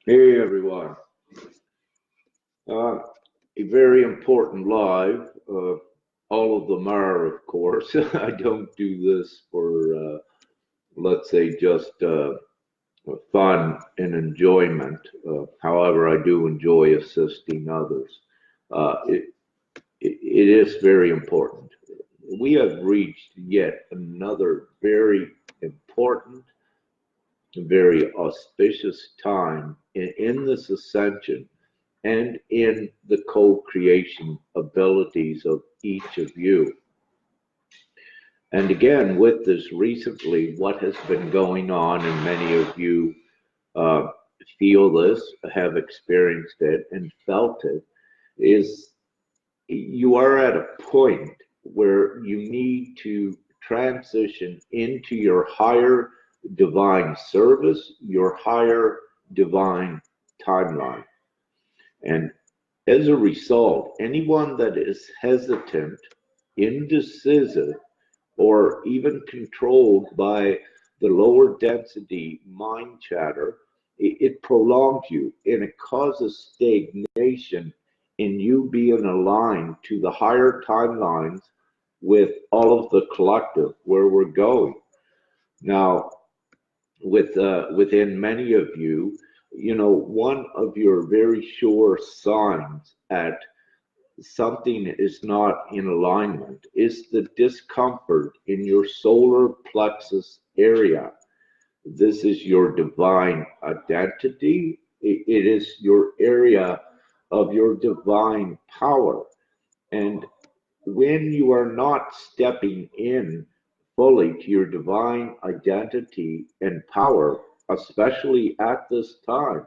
Hey everyone. Uh, a very important live. All of them are, of course. I don't do this for, let's say, just fun and enjoyment. However, I do enjoy assisting others. Uh, it, it is very important. We have reached yet another very important, very auspicious time in this ascension and in the co-creation abilities of each of you. And again, with this recently, what has been going on, and many of you uh, feel this, have experienced it, and felt it, is you are at a point where you need to transition into your higher divine service, your higher divine timeline. And as a result, anyone that is hesitant, indecisive, or even controlled by the lower density mind chatter, it prolongs you and it causes stagnation in you being aligned to the higher timelines with all of the collective where we're going. Now, within many of you, one of your very sure signs at something is not in alignment is the discomfort in your solar plexus area. This is your divine identity. It is your area of your divine power. And when you are not stepping in fully to your divine identity and power, especially at this time,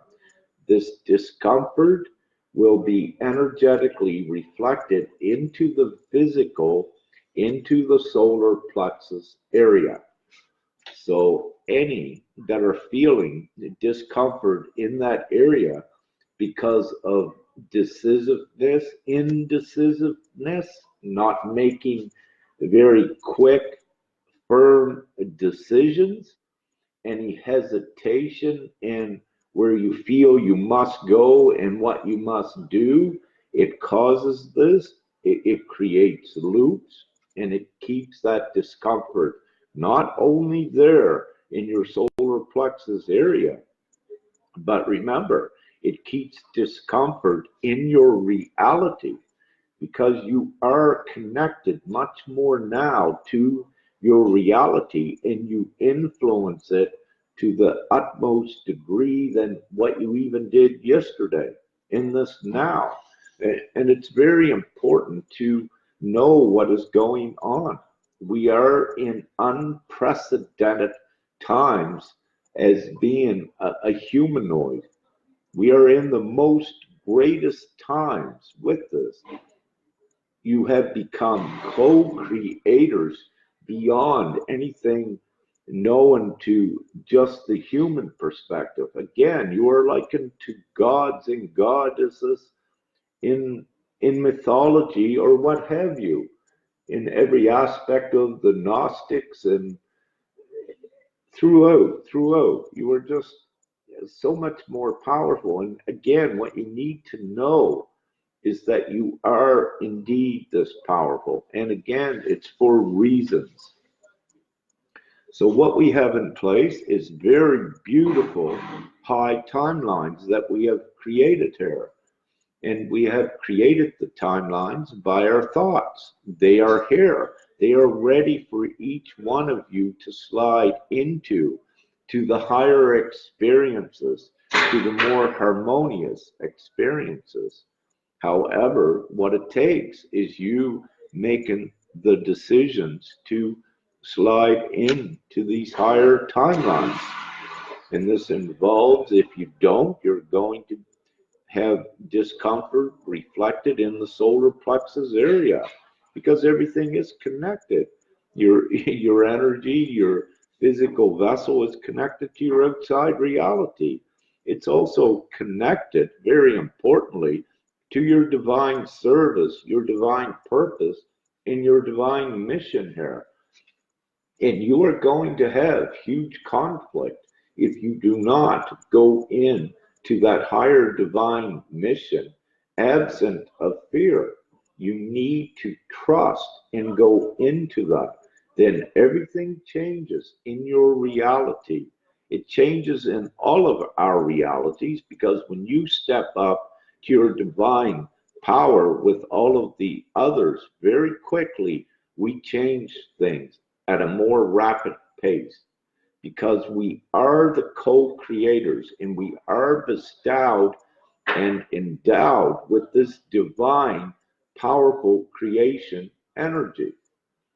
this discomfort will be energetically reflected into the physical, into the solar plexus area. So, any that are feeling discomfort in that area because of decisiveness, indecisiveness, not making very quick, firm decisions, any hesitation in where you feel you must go and what you must do, it causes this. It creates loops and it keeps that discomfort not only there in your solar plexus area, but remember, it keeps discomfort in your reality because you are connected much more now to your reality and you influence it to the utmost degree than what you even did yesterday in this now. And it's very important to know what is going on. We are in unprecedented times as being a humanoid. We are in the most greatest times with this. You have become co-creators beyond anything known to just the human perspective. Again, you are likened to gods and goddesses in mythology or what have you, in every aspect of the Gnostics and throughout. You are just so much more powerful. And again, what you need to know is that you are indeed this powerful. And again, it's for reasons. So, what we have in place is very beautiful high timelines that we have created here. And we have created the timelines by our thoughts. They are here. They are ready for each one of you to slide into, to the higher experiences, to the more harmonious experiences. However, what it takes is you making the decisions to slide into these higher timelines. And this involves, if you don't, you're going to have discomfort reflected in the solar plexus area because everything is connected. Your energy, your physical vessel is connected to your outside reality. It's also connected, very importantly, to your divine service, your divine purpose, and your divine mission here. And you are going to have huge conflict if you do not go in to that higher divine mission, absent of fear. You need to trust and go into that. Then everything changes in your reality. It changes in all of our realities because when you step up to your divine power with all of the others, very quickly we change things at a more rapid pace because we are the co-creators and we are bestowed and endowed with this divine, powerful creation energy.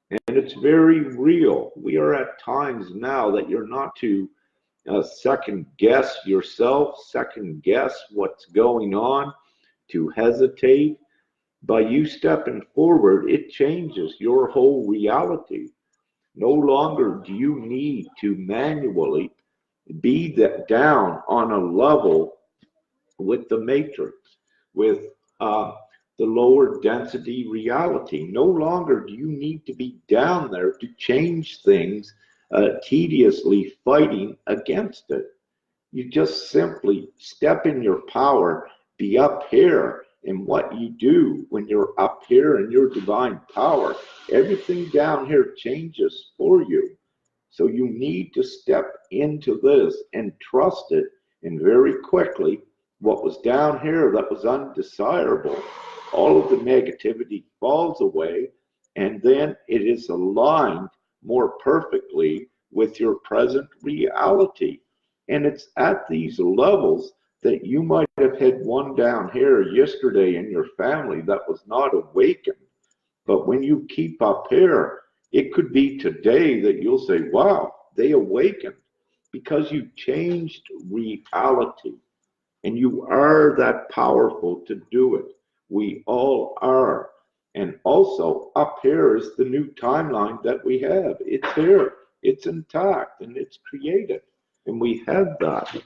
And it's very real. We are at times now that you're not to second guess yourself, second guess what's going on, to hesitate. By you stepping forward, it changes your whole reality. No longer do you need to manually be that down on a level with the matrix, with the lower density reality. No longer do you need to be down there to change things, tediously fighting against it. You just simply step in your power, be up here. And what you do when you're up here in your divine power, everything down here changes for you. So you need to step into this and trust it. And very quickly, what was down here that was undesirable, all of the negativity falls away. And then it is aligned more perfectly with your present reality. And it's at these levels that you might have had one down here yesterday in your family that was not awakened. But when you keep up here, it could be today that you'll say, wow, they awakened because you changed reality. And you are that powerful to do it. We all are. And also, up here is the new timeline that we have. It's here, it's intact, and it's created. And we have that.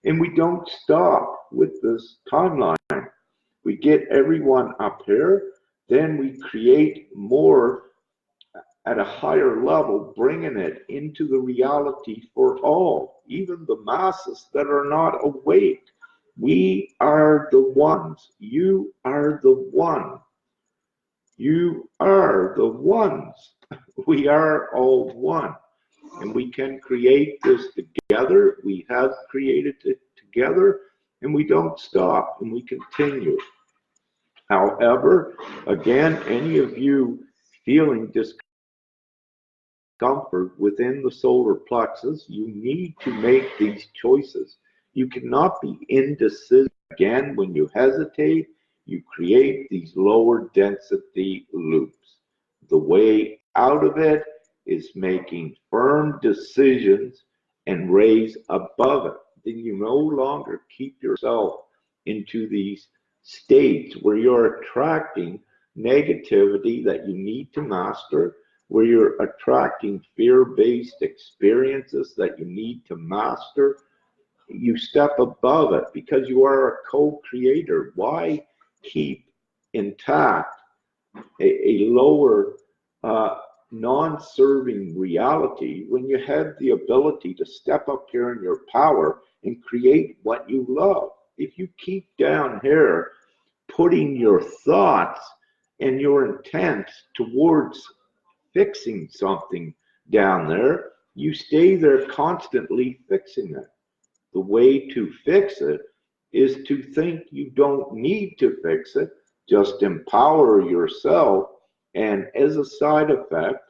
And we don't stop with this timeline. We get everyone up here, then we create more at a higher level, bringing it into the reality for all, even the masses that are not awake. We are the ones. You are the one. You are the ones. We are all one. And we can create this together. We have created it together, and we don't stop, and we continue. However, again, any of you feeling discomfort within the solar plexus, you need to make these choices. You cannot be indecisive. Again, when you hesitate, you create these lower density loops. The way out of it is making firm decisions and raise above it. Then you no longer keep yourself into these states where you're attracting negativity that you need to master, where you're attracting fear-based experiences that you need to master. You step above it because you are a co-creator. Why keep intact a lower non-serving reality when you have the ability to step up here in your power and create what you love? If you keep down here putting your thoughts and your intent towards fixing something down there, you stay there constantly fixing it. The way to fix it is to think you don't need to fix it, just empower yourself, and as a side effect,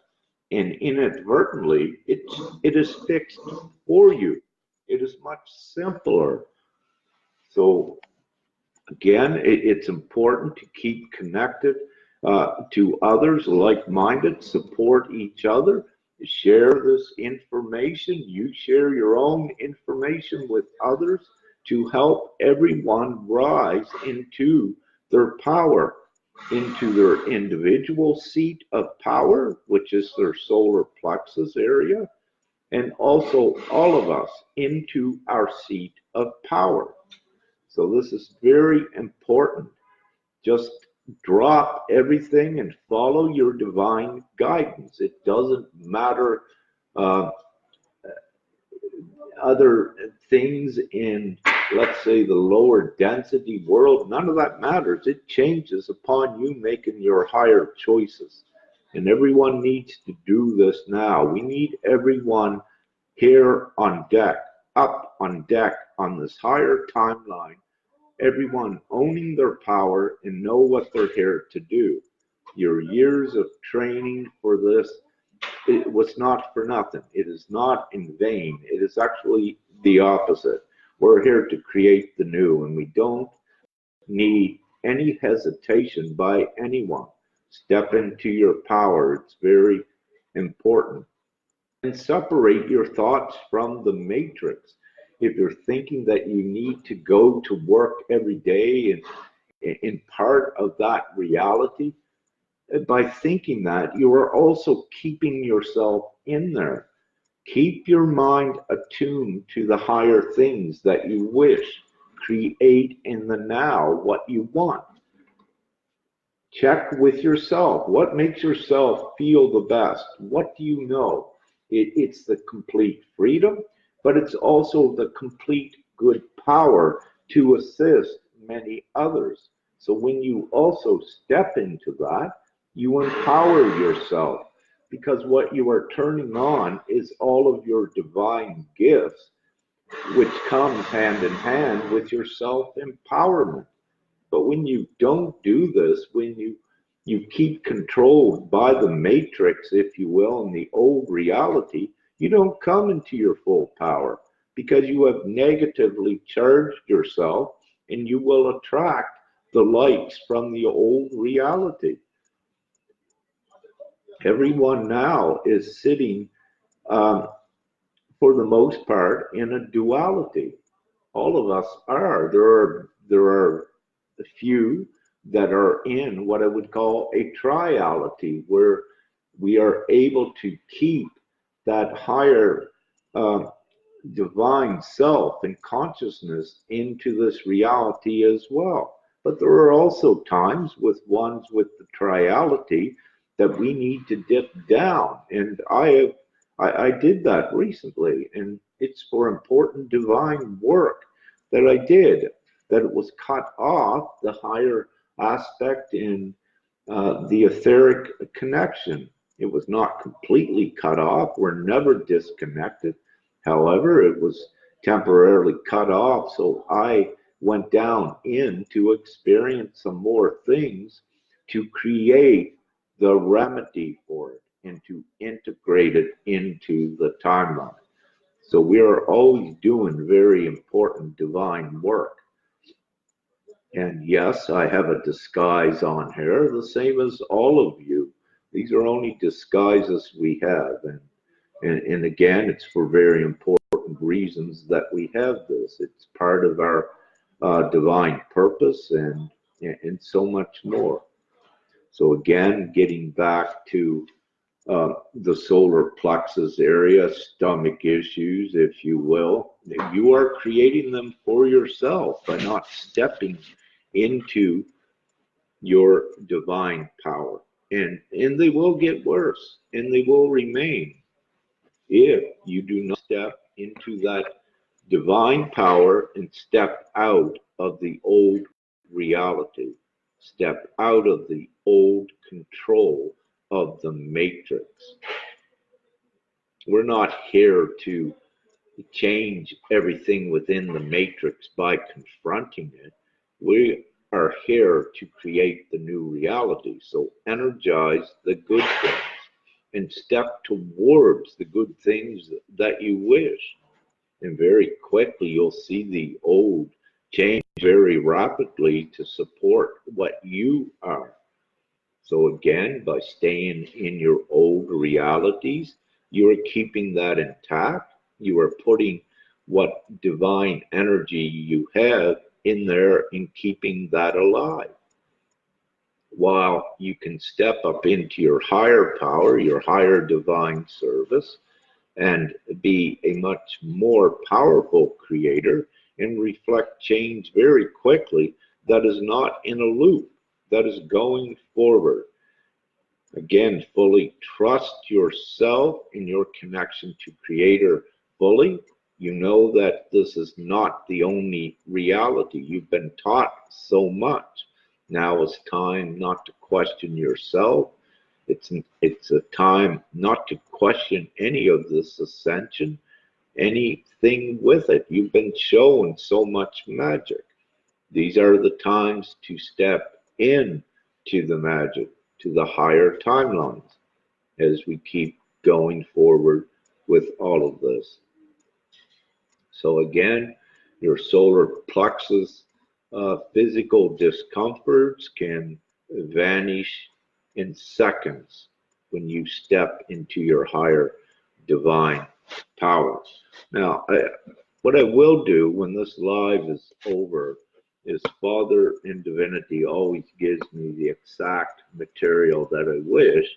and inadvertently, it is fixed for you. It is much simpler. So again, it's important to keep connected to others, like-minded, support each other, share this information. You share your own information with others to help everyone rise into their power, into their individual seat of power, which is their solar plexus area, and also all of us into our seat of power. So this is very important. Just drop everything and follow your divine guidance. It doesn't matter other things in, let's say, the lower density world, none of that matters. It changes upon you making your higher choices. And everyone needs to do this now. We need everyone here on deck, up on deck on this higher timeline, everyone owning their power and know what they're here to do. Your years of training for this, it was not for nothing. It is not in vain. It is actually the opposite. We're here to create the new, and we don't need any hesitation by anyone. Step into your power. It's very important. And separate your thoughts from the matrix. If you're thinking that you need to go to work every day and in part of that reality, by thinking that, you are also keeping yourself in there. Keep your mind attuned to the higher things that you wish. Create in the now what you want. Check with yourself. What makes yourself feel the best? What do you know? It's the complete freedom, but it's also the complete good power to assist many others. So when you also step into that, you empower yourself, because what you are turning on is all of your divine gifts, which comes hand in hand with your self-empowerment. But when you don't do this, when you keep controlled by the matrix, if you will, in the old reality, you don't come into your full power, because you have negatively charged yourself, and you will attract the likes from the old reality. Everyone now is sitting, for the most part, in a duality. All of us are. There are a few that are in what I would call a triality, where we are able to keep that higher divine self and consciousness into this reality as well. But there are also times with ones with the triality that we need to dip down, and I did that recently, and it's for important divine work that I did, that it was cut off the higher aspect in the etheric connection. It was not completely cut off. We're never disconnected. However, it was temporarily cut off, so I went down in to experience some more things to create the remedy for it and to integrate it into the timeline. So we are always doing very important divine work. And yes, I have a disguise on here, the same as all of you. These are only disguises we have. And again, it's for very important reasons that we have this. It's part of our divine purpose and so much more. So again, getting back to the solar plexus area, stomach issues, if you will, you are creating them for yourself by not stepping into your divine power. And they will get worse, and they will remain if you do not step into that divine power and step out of the old reality, step out of the old control of the matrix. We're not here to change everything within the matrix by confronting it. We are here to create the new reality. So energize the good things and step towards the good things that you wish. And very quickly, you'll see the old change very rapidly to support what you are. So again, by staying in your old realities, you are keeping that intact. You are putting what divine energy you have in there and keeping that alive. While you can step up into your higher power, your higher divine service, and be a much more powerful creator and reflect change very quickly that is not in a loop, that is going forward. Again, fully trust yourself in your connection to Creator fully, You know that this is not the only reality. You've been taught so much. Now is time not to question yourself. It's a time not to question any of this ascension, anything with it. You've been shown so much magic. These are the times to step in to the magic, to the higher timelines as we keep going forward with all of this. So again, your solar plexus physical discomforts can vanish in seconds when you step into your higher divine power. Now, what I will do when this live is over is Father in Divinity always gives me the exact material that I wish,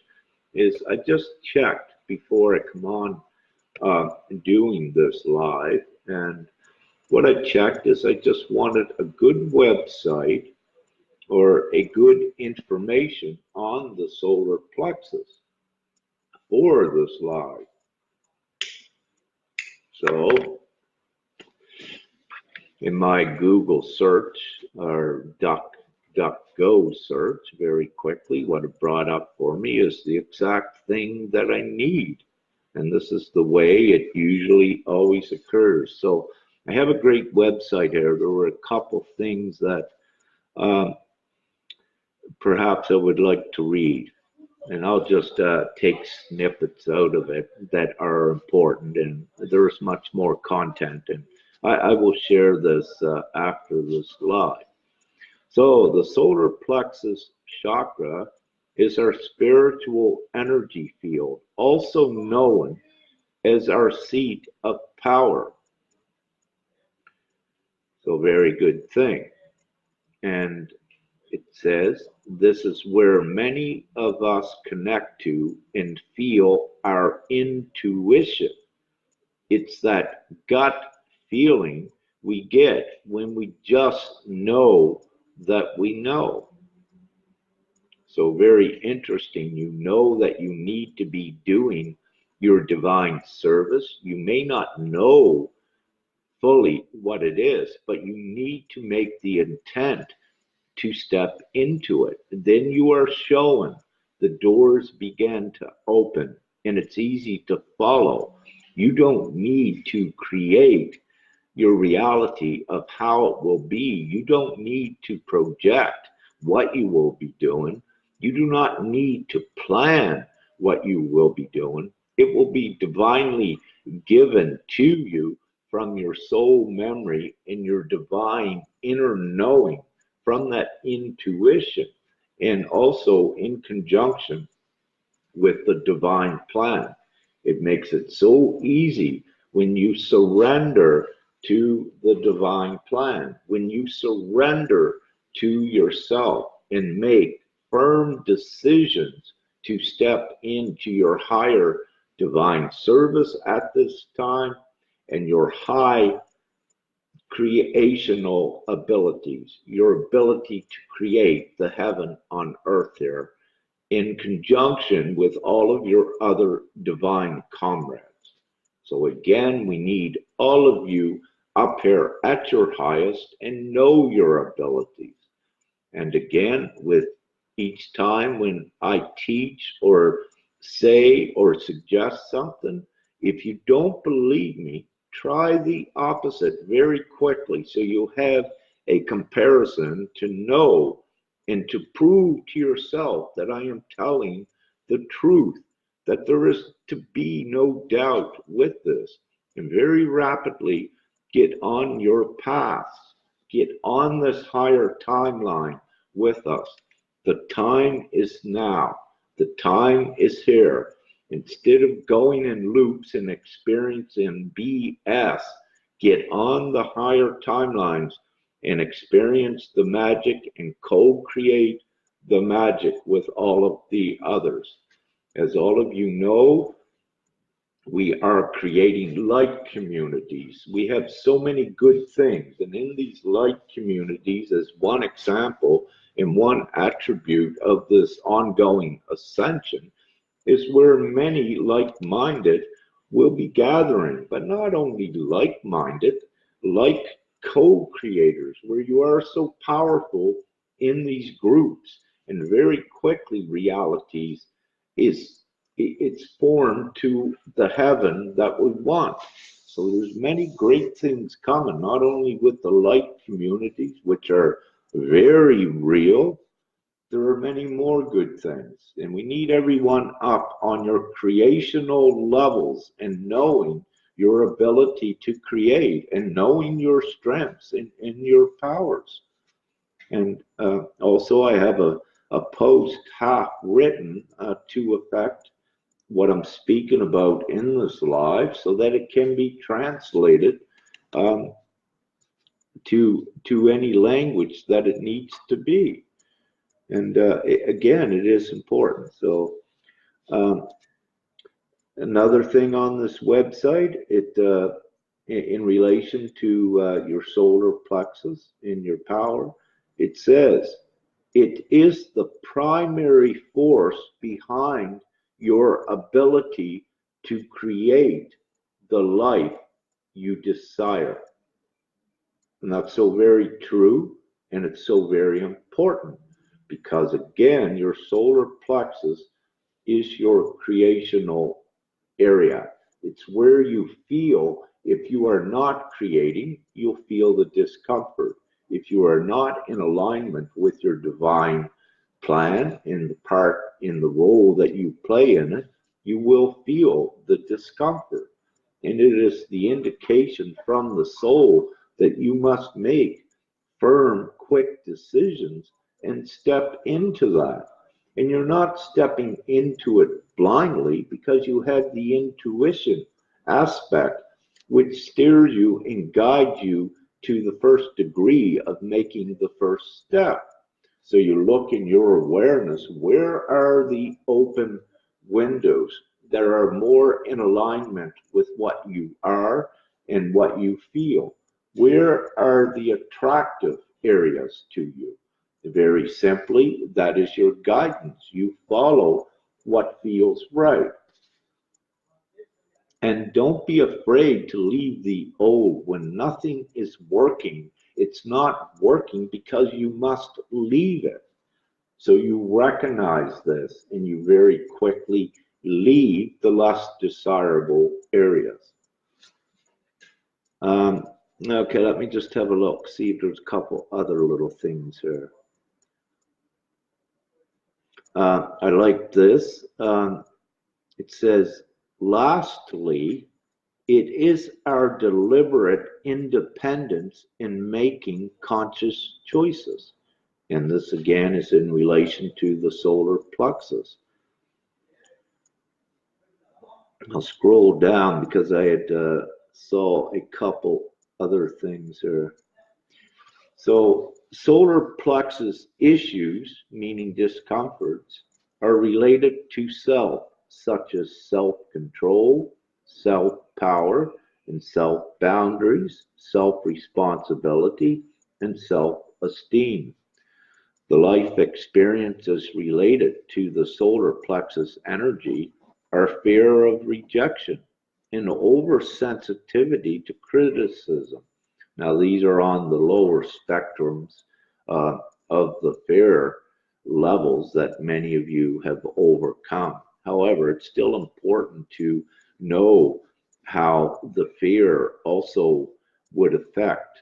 is I just checked before I come on doing this live, and what I checked is I just wanted a good website or a good information on the solar plexus for this live. So in my Google search or DuckDuckGo search, very quickly, what it brought up for me is the exact thing that I need. And this is the way it usually always occurs. So I have a great website here. There were a couple things that perhaps I would like to read. And I'll just take snippets out of it that are important. And there's much more content. And I will share this after this live. So the solar plexus chakra is our spiritual energy field, also known as our seat of power. So very good thing. And it says this is where many of us connect to and feel our intuition. It's that gut feeling we get when we just know that we know. So very interesting. You know that you need to be doing your divine service. You may not know fully what it is, but you need to make the intent to step into it. Then you are shown, the doors begin to open, and it's easy to follow. You don't need to create your reality of how it will be. You don't need to project what you will be doing. You do not need to plan what you will be doing. It will be divinely given to you from your soul memory and your divine inner knowing, from that intuition, and also in conjunction with the divine plan. It makes it so easy when you surrender to the divine plan, when you surrender to yourself and make firm decisions to step into your higher divine service at this time and your high creational abilities, your ability to create the heaven on earth here in conjunction with all of your other divine comrades. So again, we need all of you up here at your highest and know your abilities. And again, with each time when I teach or say or suggest something, if you don't believe me, try the opposite very quickly so you'll have a comparison to know and to prove to yourself that I am telling the truth, that there is to be no doubt with this. And very rapidly get on your path, get on this higher timeline with us. The time is now. The time is here. Instead of going in loops and experiencing BS, get on the higher timelines and experience the magic and co-create the magic with all of the others. As all of you know, we are creating light communities. We have so many good things. And in these light communities, as one example and one attribute of this ongoing ascension, is where many like-minded will be gathering, but not only like-minded, like co-creators, where you are so powerful in these groups, and very quickly realities is it's formed to the heaven that we want. So there's many great things coming, not only with the light communities, which are very real, there are many more good things. And we need everyone up on your creational levels and knowing your ability to create and knowing your strengths and your powers. And also, I have a post half written to affect what I'm speaking about in this live so that it can be translated um, to any language that it needs to be. And again, it is important. So um, another thing on this website, in relation to your solar plexus in your power, it says it is the primary force behind your ability to create the life you desire. And that's so very true, and it's so very important because, again, your solar plexus is your creational area. It's where you feel if you are not creating, you'll feel the discomfort. If you are not in alignment with your divine plan in the part, in the role that you play in it, you will feel the discomfort. And it is the indication from the soul that you must make firm, quick decisions and step into that. And you're not stepping into it blindly because you have the intuition aspect which steers you and guides you to the first degree of making the first step. So you look in your awareness, where are the open windows that are more in alignment with what you are and what you feel? Where are the attractive areas to you? Very simply, that is your guidance. You follow what feels right. And don't be afraid to leave the old when nothing is working. It's not working because you must leave it. So you recognize this and you very quickly leave the less desirable areas. Um, okay, let me just have a look, see if there's a couple other little things here. I like this. It says, lastly, it is our deliberate independence in making conscious choices. And this again is in relation to the solar plexus. I'll scroll down because I had saw a couple other things here. So solar plexus issues, meaning discomforts, are related to self, such as self-control, self-power, and self-boundaries, self-responsibility, and self-esteem. The life experiences related to the solar plexus energy are fear of rejection and oversensitivity to criticism. Now, these are on the lower spectrums uh, of the fear levels that many of you have overcome. However, it's still important to know how the fear also would affect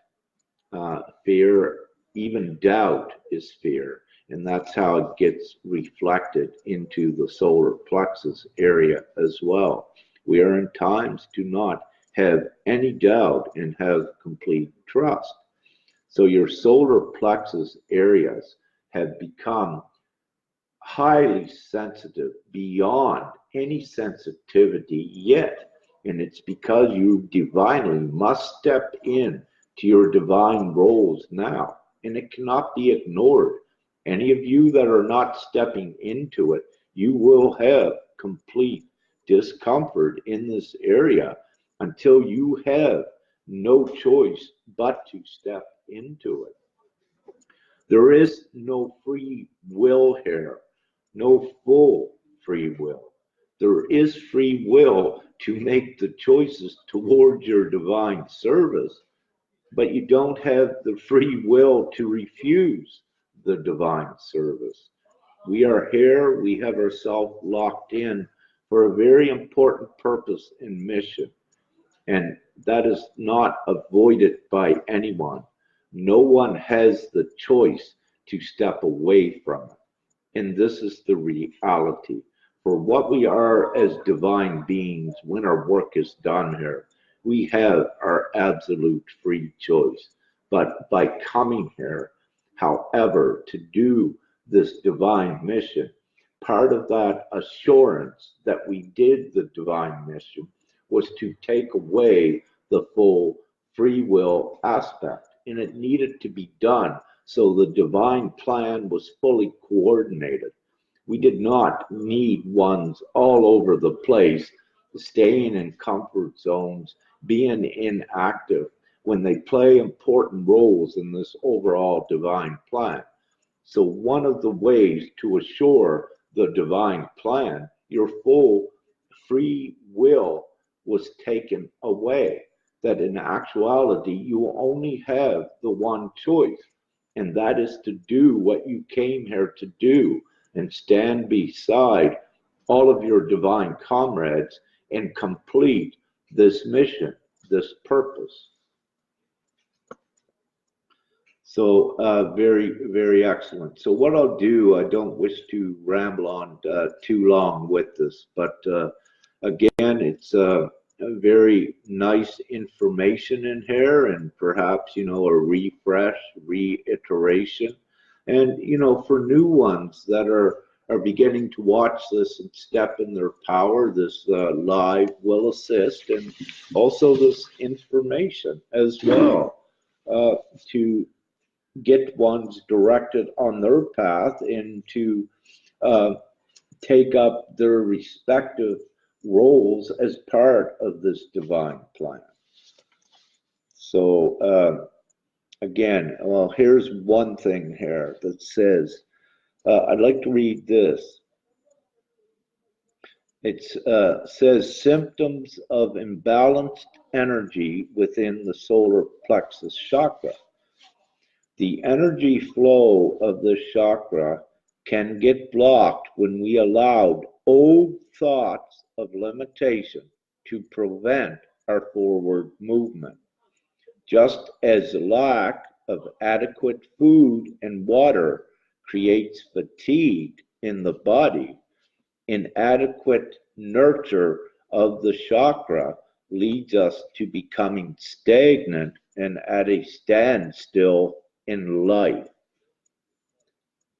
fear. Even doubt is fear, and that's how it gets reflected into the solar plexus area as well. We are in times to not have any doubt and have complete trust. So your solar plexus areas have become highly sensitive beyond any sensitivity yet. And it's because you divinely must step in to your divine roles now. And it cannot be ignored. Any of you that are not stepping into it, you will have complete discomfort in this area until you have no choice but to step into it. There is no free will here, no full free will. There is free will to make the choices towards your divine service, but you don't have the free will to refuse the divine service. We are here, we have ourselves locked in for a very important purpose and mission, and that is not avoided by anyone. No one has the choice to step away from it. And this is the reality. For what we are as divine beings when our work is done here, we have our absolute free choice. But by coming here, however, to do this divine mission, part of that assurance that we did the divine mission was to take away the full free will aspect. And it needed to be done so the divine plan was fully coordinated. We did not need ones all over the place, staying in comfort zones, being inactive when they play important roles in this overall divine plan. So, one of the ways to assure the divine plan, your full free will was taken away. That in actuality, you only have the one choice, and that is to do what you came here to do and stand beside all of your divine comrades and complete this mission, this purpose. So very, very excellent. So what I'll do, I don't wish to ramble on too long with this, but again, it's a very nice information in here, and perhaps, a refresh, reiteration. And, for new ones that are beginning to watch this and step in their power, this live will assist, and also this information as well to get ones directed on their path and to uh, take up their respective roles as part of this divine plan. So, again, well, here's one thing here that says, I'd like to read this. It says symptoms of imbalanced energy within the solar plexus chakra. The energy flow of this chakra can get blocked when we allowed old thoughts of limitation to prevent our forward movement. Just as the lack of adequate food and water creates fatigue in the body, inadequate nurture of the chakra leads us to becoming stagnant and at a standstill in life.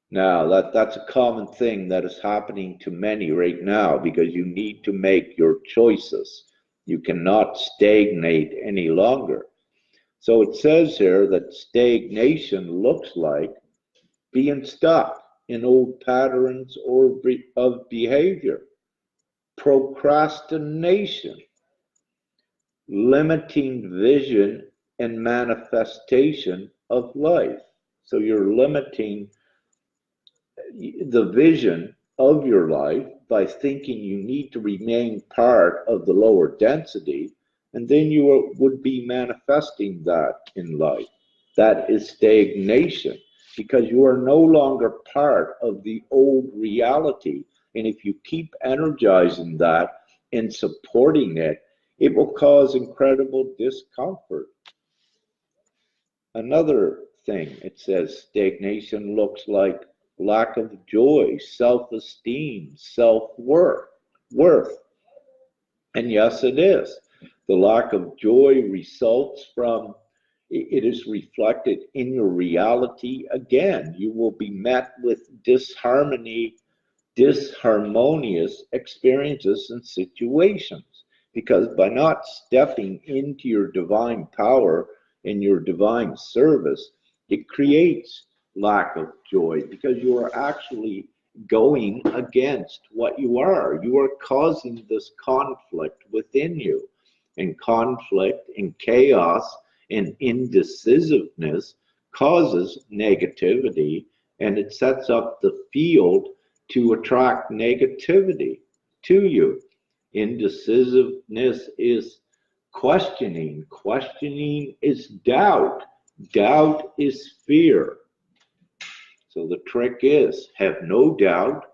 Now, that's a common thing that is happening to many right now because you need to make your choices. You cannot stagnate any longer. So it says here that stagnation looks like being stuck in old patterns of behavior, procrastination, limiting vision and manifestation of life. So you're limiting the vision of your life by thinking you need to remain part of the lower density, and then you would be manifesting that in life. That is stagnation because you are no longer part of the old reality. And if you keep energizing that and supporting it, it will cause incredible discomfort. Another thing, it says stagnation looks like lack of joy, self-esteem, worth. And yes, it is. The lack of joy results from, it is reflected in your reality. Again, you will be met with disharmonious experiences and situations. Because by not stepping into your divine power and your divine service, it creates lack of joy because you are actually going against what you are. You are causing this conflict within you. And conflict and chaos and indecisiveness causes negativity, and it sets up the field to attract negativity, to you. Indecisiveness is questioning. Questioning is doubt. Doubt is fear. So the trick is have no doubt,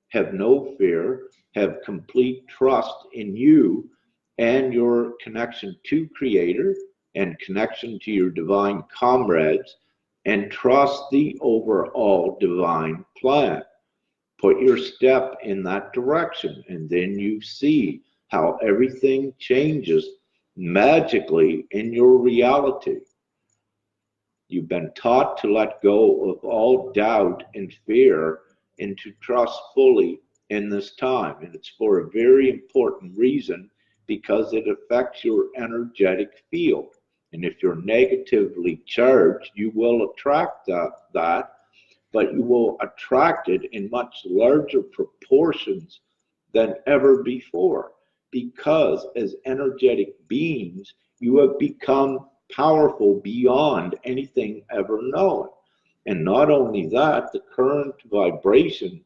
have no fear, have complete trust in you and your connection to Creator and connection to your divine comrades, and trust the overall divine plan. Put your step in that direction, and then you see how everything changes magically in your reality. You've been taught to let go of all doubt and fear and to trust fully in this time. And it's for a very important reason, because it affects your energetic field. And if you're negatively charged, you will attract that, but you will attract it in much larger proportions than ever before. Because as energetic beings, you have become powerful beyond anything ever known. And not only that, the current vibrations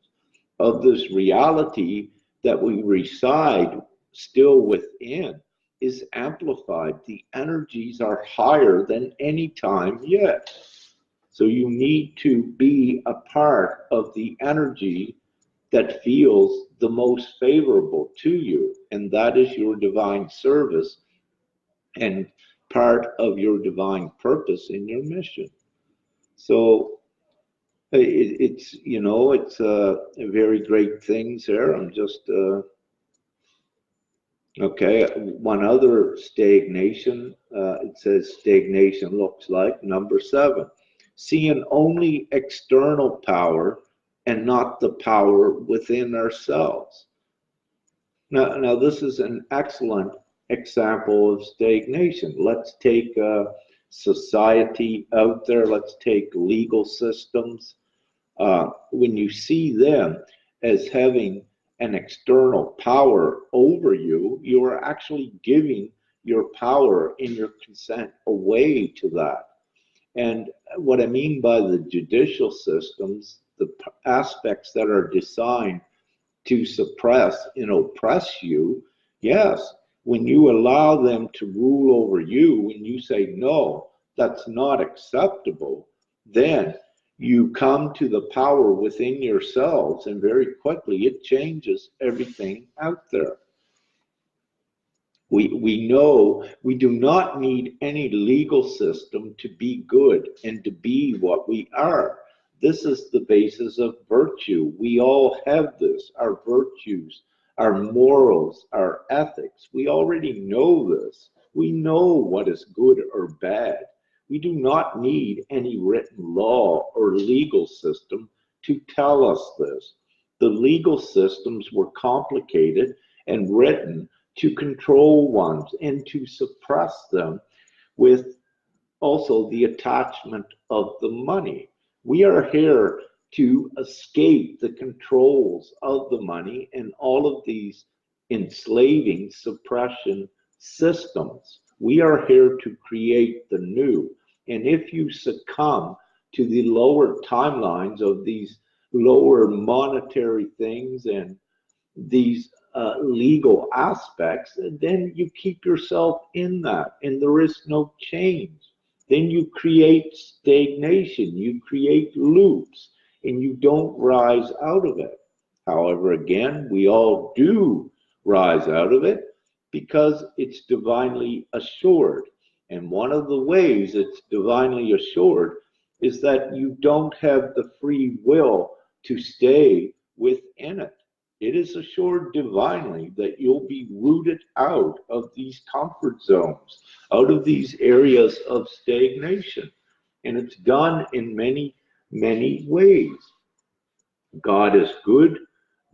of this reality that we reside still within is amplified. The energies are higher than any time yet. So you need to be a part of the energy that feels the most favorable to you, and that is your divine service and part of your divine purpose in your mission. So it's very great things there. I'm just okay. One other stagnation. It says stagnation looks like number 7, seeing only external power and not the power within ourselves. Now this is an excellent example of stagnation. Let's take society out there. Let's take legal systems. When you see them as having an external power over you, you are actually giving your power and your consent away to that. And what I mean by the judicial systems, the aspects that are designed to suppress and oppress you, yes, when you allow them to rule over you, when you say, no, that's not acceptable, then you come to the power within yourselves, and very quickly it changes everything out there. We know we do not need any legal system to be good and to be what we are. This is the basis of virtue. We all have this, our virtues, our morals, our ethics. We already know this. We know what is good or bad. We do not need any written law or legal system to tell us this. The legal systems were complicated and written to control ones and to suppress them with also the attachment of the money. We are here to escape the controls of the money and all of these enslaving suppression systems. We are here to create the new. And if you succumb to the lower timelines of these lower monetary things and these legal aspects, then you keep yourself in that, and there is no change. Then you create stagnation, you create loops, and you don't rise out of it. However, again, we all do rise out of it because it's divinely assured. And one of the ways it's divinely assured is that you don't have the free will to stay within it. It is assured divinely that you'll be rooted out of these comfort zones, out of these areas of stagnation. And it's done in many, many ways. God is good.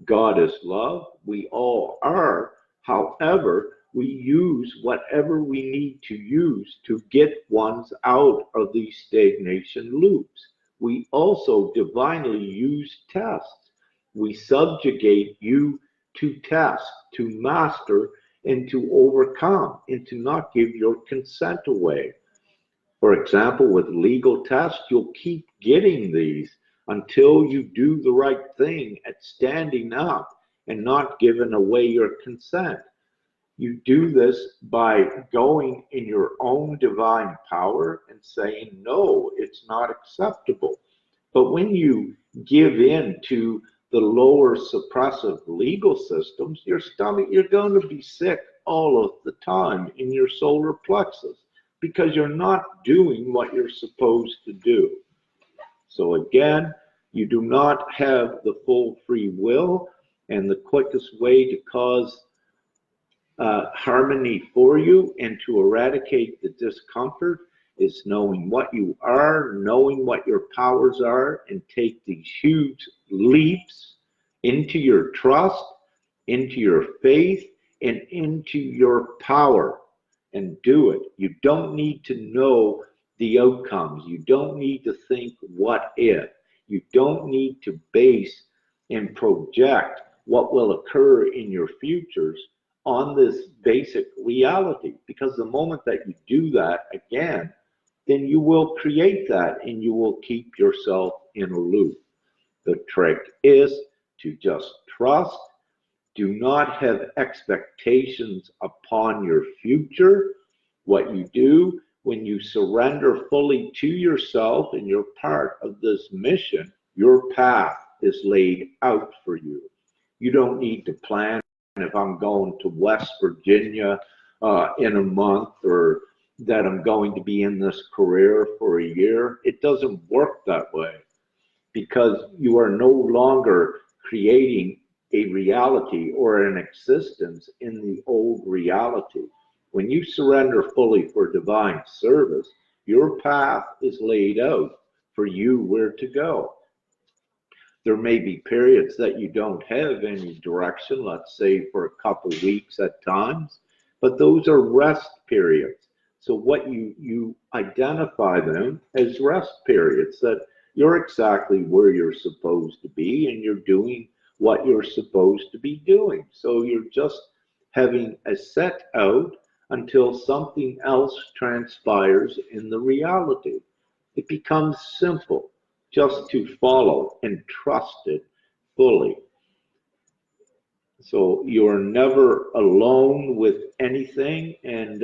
God is love. We all are. However, we use whatever we need to use to get ones out of these stagnation loops. We also divinely use tests. We subjugate you to test, to master, and to overcome, and to not give your consent away. For example, with legal tests, you'll keep getting these until you do the right thing at standing up and not giving away your consent. You do this by going in your own divine power and saying, no, it's not acceptable. But when you give in to the lower suppressive legal systems, your stomach, you're going to be sick all of the time in your solar plexus because you're not doing what you're supposed to do. So again, you do not have the full free will, and the quickest way to cause harmony for you and to eradicate the discomfort is knowing what you are, knowing what your powers are, and take these huge leaps into your trust, into your faith, and into your power, and do it. You don't need to know the outcomes. You don't need to think what if. You don't need to base and project what will occur in your futures on this basic reality, because the moment that you do that again, then you will create that and you will keep yourself in a loop. The trick is to just trust. Do not have expectations upon your future. What you do when you surrender fully to yourself and you're part of this mission, your path is laid out for you. You don't need to plan if I'm going to West Virginia in a month, or that I'm going to be in this career for a year. It doesn't work that way, because you are no longer creating a reality or an existence in the old reality. When you surrender fully for divine service, your path is laid out for you where to go. There may be periods that you don't have any direction, let's say for a couple weeks at times, but those are rest periods. So what you identify them as rest periods, that you're exactly where you're supposed to be and you're doing what you're supposed to be doing. So you're just having a set out until something else transpires in the reality. It becomes simple just to follow and trust it fully. So you're never alone with anything, and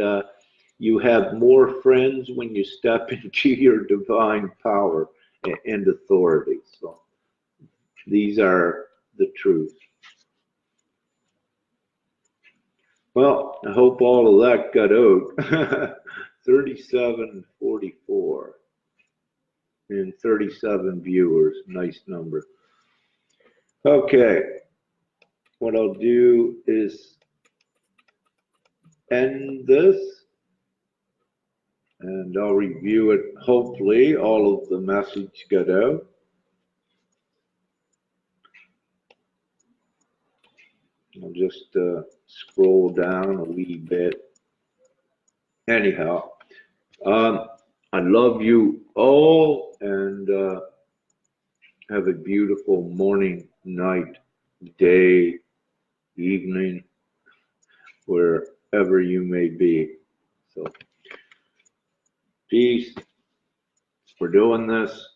you have more friends when you step into your divine power and authority. So these are the truth. Well, I hope all of that got out. 3744 and 37 viewers. Nice number. Okay. What I'll do is end this, and I'll review it. Hopefully all of the message got out. I'll just scroll down a wee bit. Anyhow, I love you all, and have a beautiful morning, night, day, evening, wherever you may be. So, peace. We're doing this.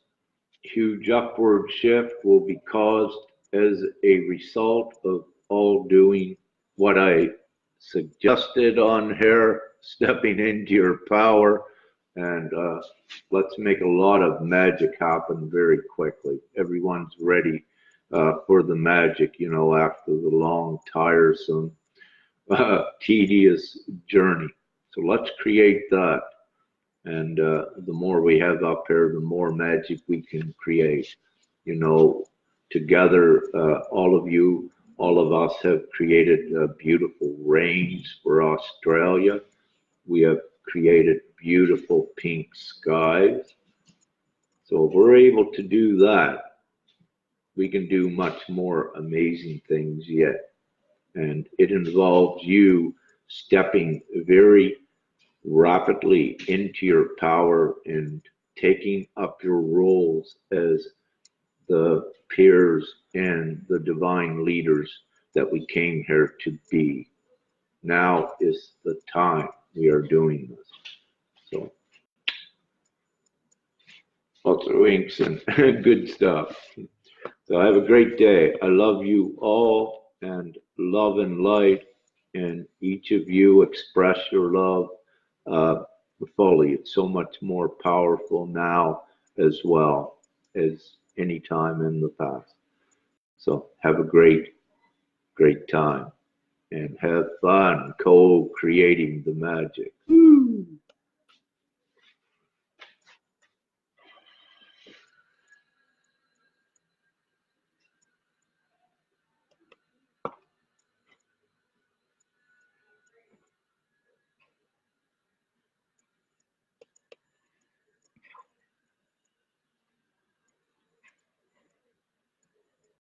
Huge upward shift will be caused as a result of all doing what I suggested on here, stepping into your power, and let's make a lot of magic happen very quickly. Everyone's ready for the magic, you know, after the long, tiresome, tedious journey. So let's create that. And the more we have up here, the more magic we can create. You know, together, all of you, all of us have created beautiful rains for Australia. We have created beautiful pink skies. So if we're able to do that, we can do much more amazing things yet. And it involves you stepping very rapidly into your power and taking up your roles as the peers and the divine leaders that we came here to be. Now is the time we are doing this. So lots of winks and good stuff. So have a great day. I love you all. and love and light, and each of you express your love fully. It's so much more powerful now as well as any time in the past. So have a great time and have fun co-creating the magic. Woo!